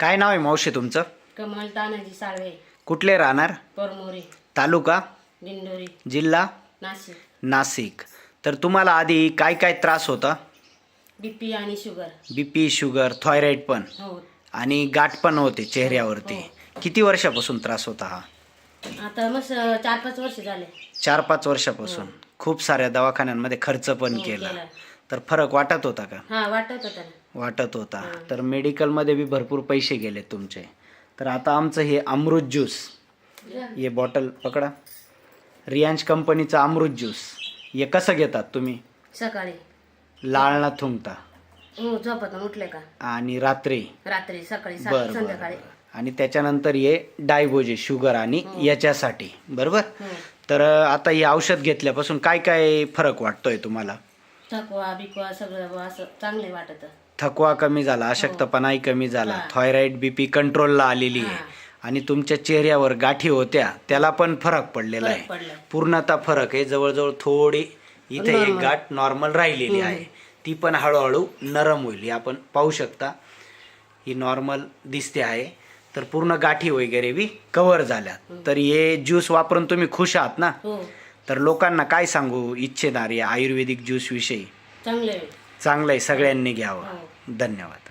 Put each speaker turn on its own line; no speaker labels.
काय नाव आहे मावशी तुमचं?
कमल तानाजी साळवे,
कुठले राहणार?
परमोरी,
तालुका?
दिंडोरी,
जिल्हा?
नाशिक.
नाशिक. तर तुम्हाला आधी काय काय त्रास होता?
बीपी आणि शुगर.
बीपी, शुगर, थायरॉइड पण
हो.
आणि गाठ पण होते चेहऱ्यावरती. किती वर्षापासून त्रास होता हा?
आता मस्त 4-5 वर्ष झाले.
4-5 वर्षापासून. खूप साऱ्या दवाखान्यांमध्ये खर्च पण केला.
केला.
तर फरक वाटत होता का?
हा, वाटत होता ना.
वाटत होता. तर मेडिकलमध्ये बी भरपूर पैसे गेले तुमचे. तर आता आमचं हे अमृत ज्यूस, हे बॉटल पकडा, रियांश कंपनीचा अमृत ज्यूस, हे कसं घेतात तुम्ही?
सकाळी
लाळना थुंकता
हो, झोपत उठले का
आणि रात्री?
रात्री, सकाळी,
बरं
संध्याकाळी.
आणि त्याच्यानंतर हे डायबोजे शुगर आणि याच्यासाठी, बरोबर?
हो.
तर आता हे औषध घेतल्यापासून काय काय फरक वाटतोय तुम्हाला?
थकवा बिकवा सगळं असं चांगले वाटत.
थकवा कमी झाला, अशक्तपणाही कमी झाला, थायरॉइड बीपी कंट्रोलला आलेली आहे आणि तुमच्या चेहऱ्यावर गाठी होत्या त्याला पण फरक पडलेला आहे. पूर्णतः फरक आहे. जवळजवळ थोडी इथे एक गाठ नॉर्मल राहिलेली आहे, ती पण हळूहळू नरम होईल. आपण पाहू शकता ही नॉर्मल दिसते आहे. तर पूर्ण गाठी वगैरे बी कव्हर झाल्या. तर हे ज्यूस वापरून तुम्ही खुश आहात ना? तर लोकांना काय सांगू इच्छिणार या आयुर्वेदिक ज्यूस विषयी?
चांगले.
चांगलं आहे, सगळ्यांनी घ्यावं. धन्यवाद.